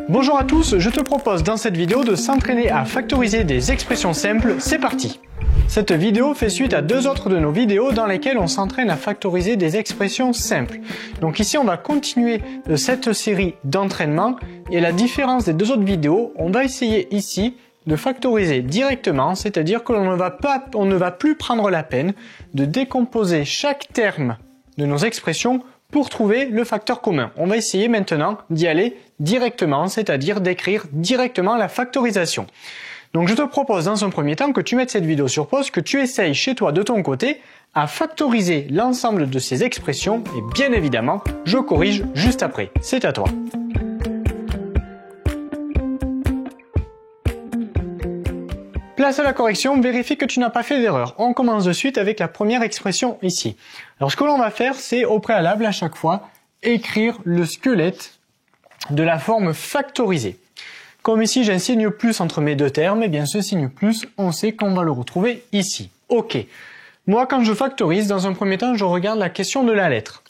Bonjour à tous, je te propose dans cette vidéo de s'entraîner à factoriser des expressions simples, c'est parti! Cette vidéo fait suite à deux autres de nos vidéos dans lesquelles on s'entraîne à factoriser des expressions simples. Donc ici on va continuer cette série d'entraînement et la différence des deux autres vidéos, on va essayer ici de factoriser directement, c'est-à-dire que on ne va plus prendre la peine de décomposer chaque terme de nos expressions pour trouver le facteur commun. On va essayer maintenant d'y aller directement, c'est-à-dire d'écrire directement la factorisation. Donc je te propose dans un premier temps que tu mettes cette vidéo sur pause, que tu essayes chez toi de ton côté à factoriser l'ensemble de ces expressions et bien évidemment, je corrige juste après. C'est à toi. Place à la correction, vérifie que tu n'as pas fait d'erreur. On commence de suite avec la première expression ici. Alors ce que l'on va faire, c'est au préalable à chaque fois, écrire le squelette de la forme factorisée. Comme ici j'ai un signe plus entre mes deux termes, et bien ce signe plus, on sait qu'on va le retrouver ici. Ok. Moi quand je factorise, dans un premier temps, je regarde la question de la lettre.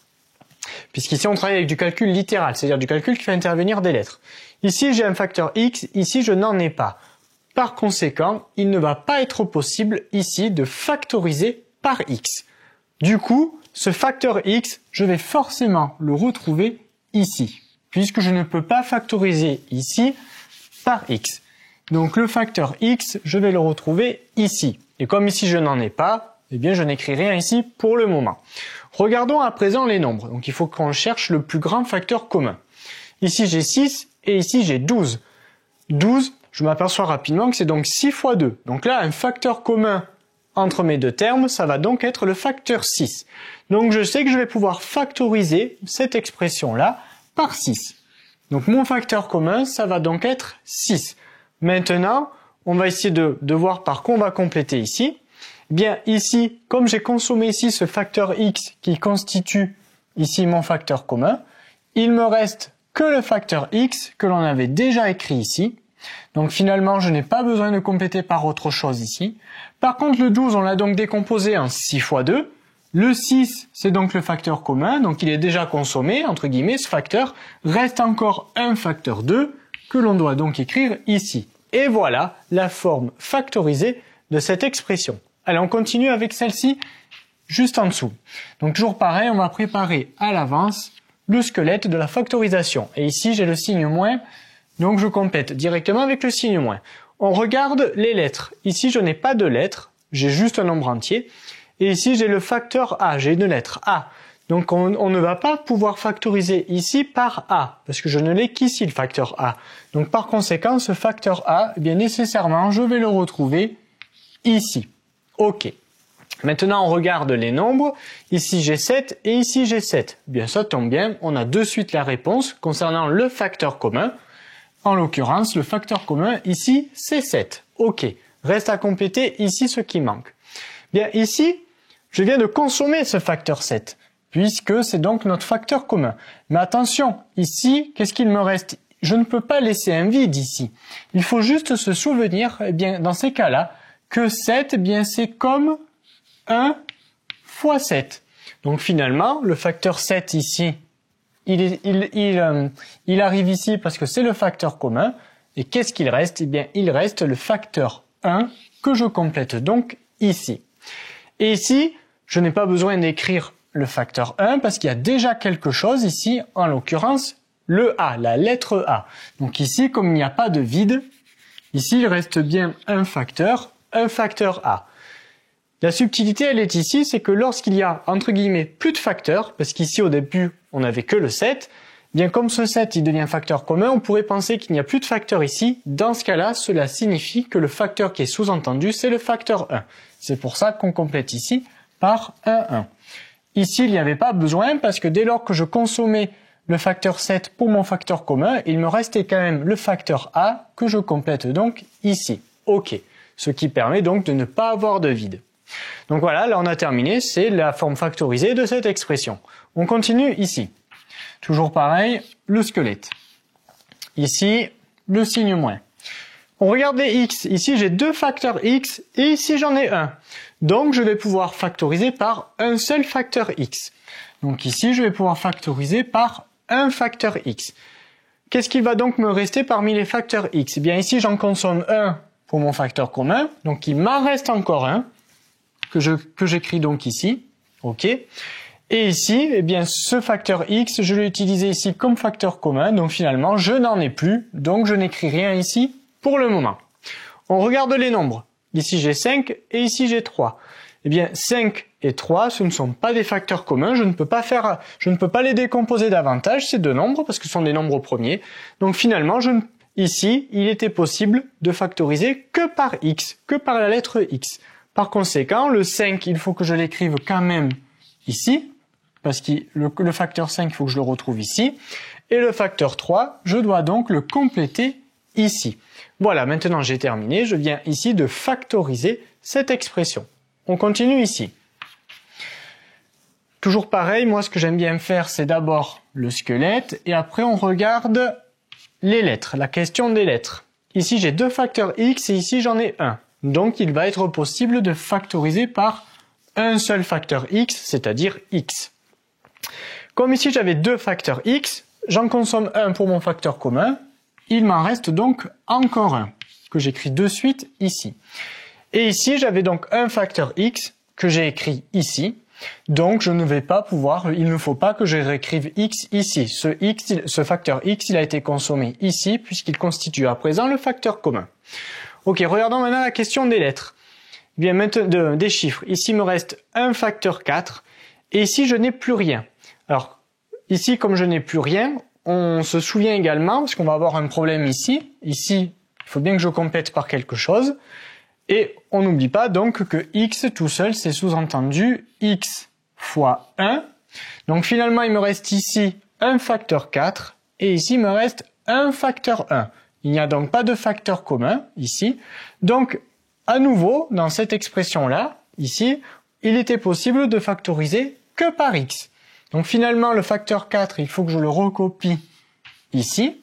Puisqu'ici on travaille avec du calcul littéral, c'est-à-dire du calcul qui fait intervenir des lettres. Ici j'ai un facteur x, ici je n'en ai pas. Par conséquent, il ne va pas être possible ici de factoriser par x. Du coup, ce facteur x, je vais forcément le retrouver ici, puisque je ne peux pas factoriser ici par x. Donc le facteur x, je vais le retrouver ici. Et comme ici je n'en ai pas, eh bien je n'écris rien ici pour le moment. Regardons à présent les nombres. Donc il faut qu'on cherche le plus grand facteur commun. Ici j'ai 6 et ici j'ai 12. 12, je m'aperçois rapidement que c'est donc 6 fois 2. Donc là, un facteur commun entre mes deux termes, ça va donc être le facteur 6. Donc je sais que je vais pouvoir factoriser cette expression-là par 6. Donc mon facteur commun, ça va donc être 6. Maintenant, on va essayer de voir par quoi on va compléter ici. Bien ici, comme j'ai consommé ici ce facteur x qui constitue ici mon facteur commun, il me reste que le facteur x que l'on avait déjà écrit ici. Donc finalement, je n'ai pas besoin de compléter par autre chose ici. Par contre, le 12, on l'a donc décomposé en 6 fois 2. Le 6, c'est donc le facteur commun, donc il est déjà consommé, entre guillemets, ce facteur. Reste encore un facteur 2 que l'on doit donc écrire ici. Et voilà la forme factorisée de cette expression. Allez, on continue avec celle-ci juste en dessous. Donc toujours pareil, on va préparer à l'avance le squelette de la factorisation. Et ici, j'ai le signe moins. Donc je complète directement avec le signe moins. On regarde les lettres. Ici, je n'ai pas de lettres, j'ai juste un nombre entier. Et ici, j'ai le facteur A, j'ai une lettre A. Donc on ne va pas pouvoir factoriser ici par A, parce que je ne l'ai qu'ici le facteur A. Donc par conséquent, ce facteur A, eh bien nécessairement, je vais le retrouver ici. Ok. Maintenant, on regarde les nombres. Ici, j'ai 7 et ici, j'ai 7. Bien, ça tombe bien, on a de suite la réponse concernant le facteur commun. En l'occurrence, le facteur commun ici, c'est 7. Ok. Reste à compléter ici ce qui manque. Bien, ici, je viens de consommer ce facteur 7, puisque c'est donc notre facteur commun. Mais attention, ici, qu'est-ce qu'il me reste? Je ne peux pas laisser un vide ici. Il faut juste se souvenir, eh bien, dans ces cas-là, que 7, eh bien, c'est comme 1 fois 7. Donc finalement, le facteur 7 ici, il arrive ici parce que c'est le facteur commun. Et qu'est-ce qu'il reste? Eh bien, il reste le facteur 1 que je complète donc ici. Et ici, je n'ai pas besoin d'écrire le facteur 1 parce qu'il y a déjà quelque chose ici, en l'occurrence, le A, la lettre A. Donc ici, comme il n'y a pas de vide, ici, il reste bien un facteur A. La subtilité, elle est ici, c'est que lorsqu'il y a, entre guillemets, plus de facteurs, parce qu'ici, au début, on n'avait que le 7, bien comme ce 7, il devient facteur commun, on pourrait penser qu'il n'y a plus de facteur ici. Dans ce cas-là, cela signifie que le facteur qui est sous-entendu, c'est le facteur 1. C'est pour ça qu'on complète ici par 1. Ici, il n'y avait pas besoin, parce que dès lors que je consommais le facteur 7 pour mon facteur commun, il me restait quand même le facteur A, que je complète donc ici. Ok. Ce qui permet donc de ne pas avoir de vide. Donc voilà, là on a terminé, c'est la forme factorisée de cette expression. On continue ici. Toujours pareil, le squelette. Ici, le signe moins. On regarde les x. Ici, j'ai deux facteurs x et ici, j'en ai un. Donc, je vais pouvoir factoriser par un seul facteur x. Donc ici, je vais pouvoir factoriser par un facteur x. qu'est-ce qu'il va donc me rester parmi les facteurs x? Eh bien ici j'en consomme un pour mon facteur commun, donc il m'en reste encore un, que j'écris donc ici, ok. Et ici, eh bien ce facteur x, je l'ai utilisé ici comme facteur commun, donc finalement je n'en ai plus, donc je n'écris rien ici pour le moment. On regarde les nombres. Ici j'ai 5 et ici j'ai 3. Eh bien 5 et 3, ce ne sont pas des facteurs communs, je ne peux pas les décomposer davantage, ces deux nombres, parce que ce sont des nombres premiers. Donc finalement, ici, il était possible de factoriser que par x, que par la lettre x. Par conséquent, le 5, il faut que je l'écrive quand même ici, parce que le facteur 5, il faut que je le retrouve ici. Et le facteur 3, je dois donc le compléter ici. Voilà, maintenant j'ai terminé, je viens ici de factoriser cette expression. On continue ici. Toujours pareil, moi ce que j'aime bien faire, c'est d'abord le squelette, et après on regarde les lettres, la question des lettres. Ici j'ai deux facteurs x et ici j'en ai un. Donc il va être possible de factoriser par un seul facteur x, c'est-à-dire x. Comme ici j'avais deux facteurs x, j'en consomme un pour mon facteur commun, il m'en reste donc encore un, que j'écris de suite ici. Et ici j'avais donc un facteur x que j'ai écrit ici, donc je ne vais pas pouvoir, il ne faut pas que je réécrive x ici. Ce facteur x, il a été consommé ici puisqu'il constitue à présent le facteur commun. Ok, regardons maintenant la question des lettres. Eh bien maintenant des chiffres. Ici il me reste un facteur 4 et ici je n'ai plus rien. Alors ici comme je n'ai plus rien, on se souvient également, parce qu'on va avoir un problème ici. Ici, il faut bien que je complète par quelque chose. Et on n'oublie pas donc que x tout seul, c'est sous-entendu x fois 1. Donc finalement, il me reste ici un facteur 4 et ici, il me reste un facteur 1. Il n'y a donc pas de facteur commun ici. Donc, à nouveau, dans cette expression-là, ici, il était possible de factoriser que par x. Donc finalement, le facteur 4, il faut que je le recopie ici.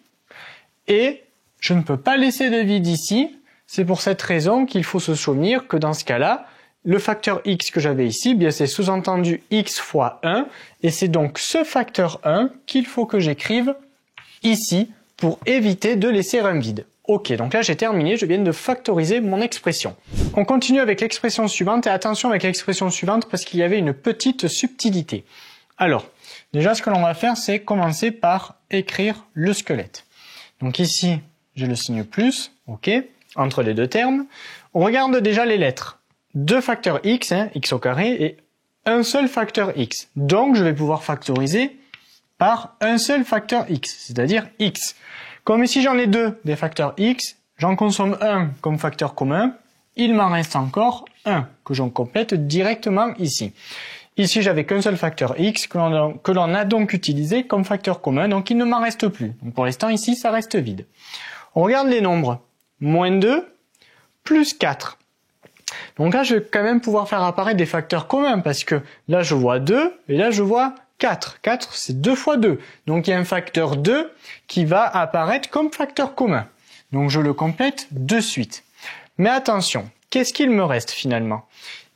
Et je ne peux pas laisser de vide ici. C'est pour cette raison qu'il faut se souvenir que dans ce cas-là, le facteur x que j'avais ici, bien c'est sous-entendu x fois 1. Et c'est donc ce facteur 1 qu'il faut que j'écrive ici pour éviter de laisser un vide. Ok, donc là j'ai terminé, je viens de factoriser mon expression. On continue avec l'expression suivante et attention avec l'expression suivante parce qu'il y avait une petite subtilité. Alors, déjà ce que l'on va faire, c'est commencer par écrire le squelette. Donc ici, j'ai le signe plus, ok, entre les deux termes. On regarde déjà les lettres. Deux facteurs x, x au carré, et un seul facteur x. Donc je vais pouvoir factoriser par un seul facteur x, c'est-à-dire x. Comme ici j'en ai deux des facteurs x, j'en consomme un comme facteur commun, il m'en reste encore un que j'en complète directement ici. Ici, j'avais qu'un seul facteur x que l'on a donc utilisé comme facteur commun, donc il ne m'en reste plus. Donc pour l'instant, ici, ça reste vide. On regarde les nombres. Moins 2, plus 4. Donc là, je vais quand même pouvoir faire apparaître des facteurs communs, parce que là, je vois 2, et là, je vois 4. 4, c'est 2 fois 2. Donc il y a un facteur 2 qui va apparaître comme facteur commun. Donc je le complète de suite. Mais attention, qu'est-ce qu'il me reste finalement?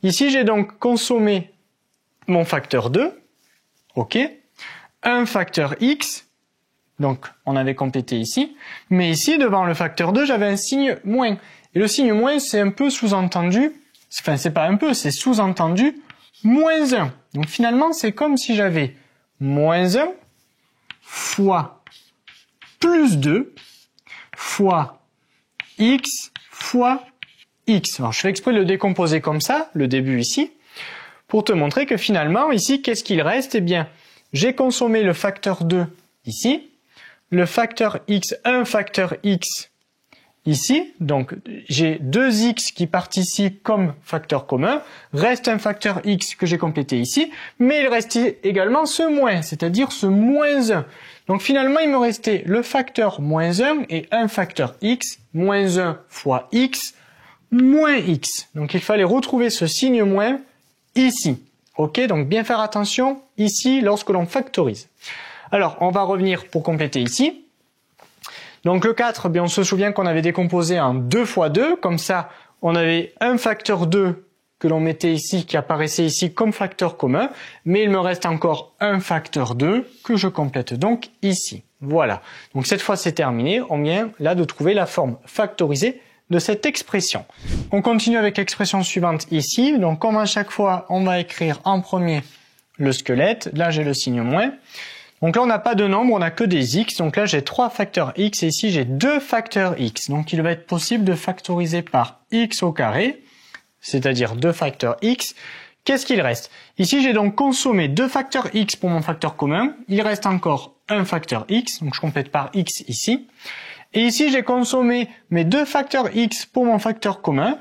Ici, j'ai donc consommé mon facteur 2, ok, un facteur x, donc on avait complété ici, mais ici devant le facteur 2 j'avais un signe moins, et le signe moins c'est un peu sous-entendu, enfin c'est pas un peu, c'est sous-entendu moins 1, donc finalement c'est comme si j'avais moins 1 fois plus 2 fois x fois x. Alors je fais exprès de le décomposer comme ça, le début ici, pour te montrer que finalement, ici, qu'est-ce qu'il reste? Eh bien, j'ai consommé le facteur 2 ici, le facteur x, un facteur x ici, donc j'ai 2x qui partent ici comme facteur commun, reste un facteur x que j'ai complété ici, mais il reste également ce moins, c'est-à-dire ce moins 1. Donc finalement, il me restait le facteur moins 1 et un facteur x, moins 1 fois x, moins x. Donc il fallait retrouver ce signe moins ici. Ok, donc bien faire attention ici lorsque l'on factorise. Alors, on va revenir pour compléter ici. Donc le 4, bien, on se souvient qu'on avait décomposé en 2 fois 2. Comme ça, on avait un facteur 2 que l'on mettait ici, qui apparaissait ici comme facteur commun. Mais il me reste encore un facteur 2 que je complète donc ici. Voilà. Donc cette fois c'est terminé. On vient là de trouver la forme factorisée de cette expression. On continue avec l'expression suivante ici. Donc comme à chaque fois, on va écrire en premier le squelette. Là j'ai le signe moins. Donc là on n'a pas de nombre, on n'a que des x. Donc là j'ai 3 facteurs x et ici j'ai 2 facteurs x. Donc il va être possible de factoriser par x au carré, c'est-à-dire 2 facteurs x. Qu'est-ce qu'il reste? Ici j'ai donc consommé 2 facteurs x pour mon facteur commun. Il reste encore un facteur x, donc je complète par x ici. Et ici, j'ai consommé mes 2 facteurs x pour mon facteur commun.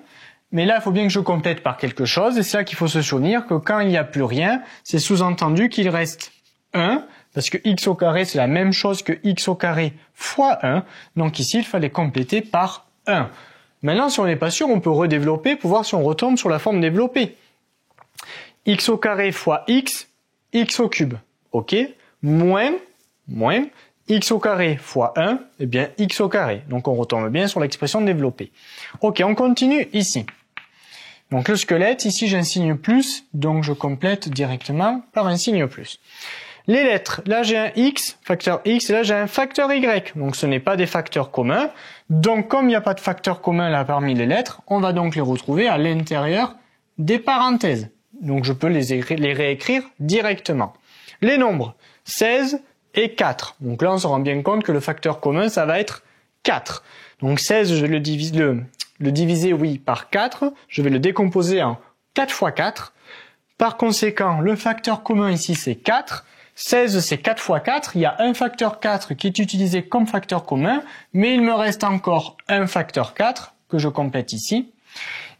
Mais là, il faut bien que je complète par quelque chose. Et c'est là qu'il faut se souvenir que quand il n'y a plus rien, c'est sous-entendu qu'il reste 1. Parce que x au carré, c'est la même chose que x au carré fois 1. Donc ici, il fallait compléter par 1. Maintenant, si on n'est pas sûr, on peut redévelopper pour voir si on retombe sur la forme développée. X au carré fois x au cube. OK. Moins x au carré fois 1, eh bien x au carré. Donc on retombe bien sur l'expression développée. Ok, on continue ici. Donc le squelette, ici j'ai un signe plus, donc je complète directement par un signe plus. Les lettres, là j'ai un x, facteur x, et là j'ai un facteur y. Donc ce n'est pas des facteurs communs. Donc comme il n'y a pas de facteur commun là parmi les lettres, on va donc les retrouver à l'intérieur des parenthèses. Donc je peux les réécrire directement. Les nombres, 16, et 4. Donc là, on se rend bien compte que le facteur commun, ça va être 4. Donc 16, je vais le diviser, oui, par 4. Je vais le décomposer en 4 fois 4. Par conséquent, le facteur commun ici, c'est 4. 16, c'est 4 fois 4. Il y a un facteur 4 qui est utilisé comme facteur commun, mais il me reste encore un facteur 4 que je complète ici.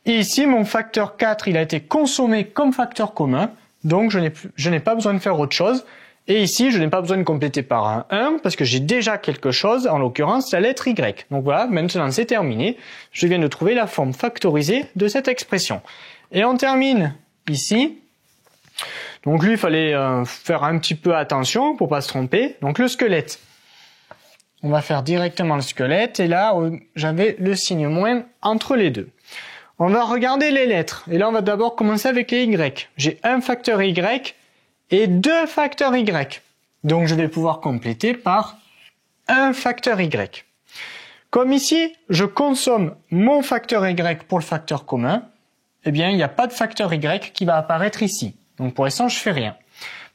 Et ici, mon facteur 4, il a été consommé comme facteur commun. Donc, je n'ai pas besoin de faire autre chose. Et ici, je n'ai pas besoin de compléter par un 1 parce que j'ai déjà quelque chose, en l'occurrence la lettre Y. Donc voilà, maintenant c'est terminé. Je viens de trouver la forme factorisée de cette expression. Et on termine ici. Donc lui, il fallait faire un petit peu attention pour pas se tromper. Donc le squelette. On va faire directement le squelette. Et là, j'avais le signe moins entre les deux. On va regarder les lettres. Et là, on va d'abord commencer avec les Y. J'ai un facteur Y et 2 facteurs y. Donc je vais pouvoir compléter par un facteur y. Comme ici, je consomme mon facteur y pour le facteur commun, eh bien il n'y a pas de facteur y qui va apparaître ici. Donc pour l'instant, je fais rien.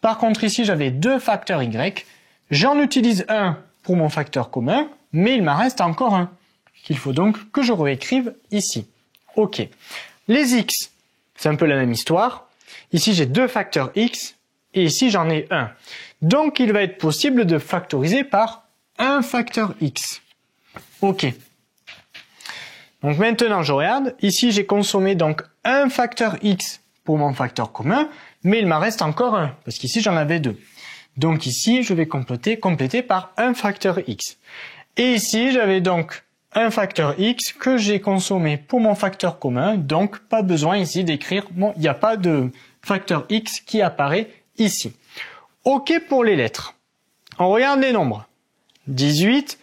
Par contre ici, j'avais 2 facteurs y, j'en utilise un pour mon facteur commun, mais il m'en reste encore un, qu'il faut donc que je réécrive ici. Ok. Les x, c'est un peu la même histoire. Ici, j'ai 2 facteurs x, et ici, j'en ai un. Donc, il va être possible de factoriser par un facteur x. OK. Donc, maintenant, je regarde. Ici, j'ai consommé donc un facteur x pour mon facteur commun, mais il m'en reste encore un, parce qu'ici, j'en avais 2. Donc, ici, je vais compléter par un facteur x. Et ici, j'avais donc un facteur x que j'ai consommé pour mon facteur commun, donc pas besoin ici d'écrire, il n'y a pas de facteur x qui apparaît ici. OK pour les lettres. On regarde les nombres. 18,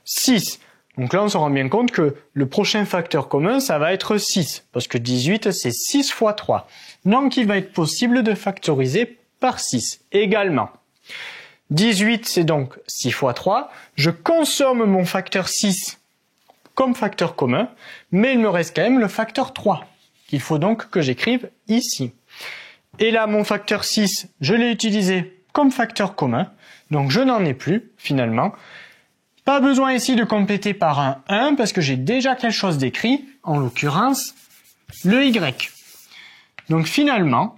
6. Donc là, on se rend bien compte que le prochain facteur commun, ça va être 6. Parce que 18, c'est 6 fois 3. Donc, il va être possible de factoriser par 6 également. 18, c'est donc 6 fois 3. Je consomme mon facteur 6 comme facteur commun, mais il me reste quand même le facteur 3, qu'il faut donc que j'écrive ici. Et là, mon facteur 6, je l'ai utilisé comme facteur commun, donc je n'en ai plus, finalement. Pas besoin ici de compléter par un 1, parce que j'ai déjà quelque chose d'écrit, en l'occurrence, le y. Donc finalement,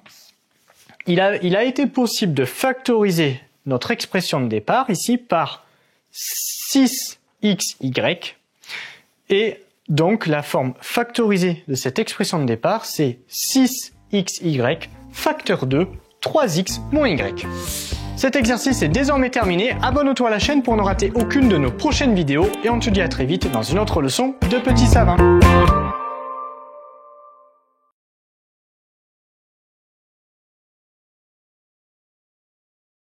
il a été possible de factoriser notre expression de départ, ici, par 6xy, et donc la forme factorisée de cette expression de départ, c'est 6xy facteur 2, 3x moins y. Cet exercice est désormais terminé, abonne-toi à la chaîne pour ne rater aucune de nos prochaines vidéos et on te dit à très vite dans une autre leçon de Petit Savant.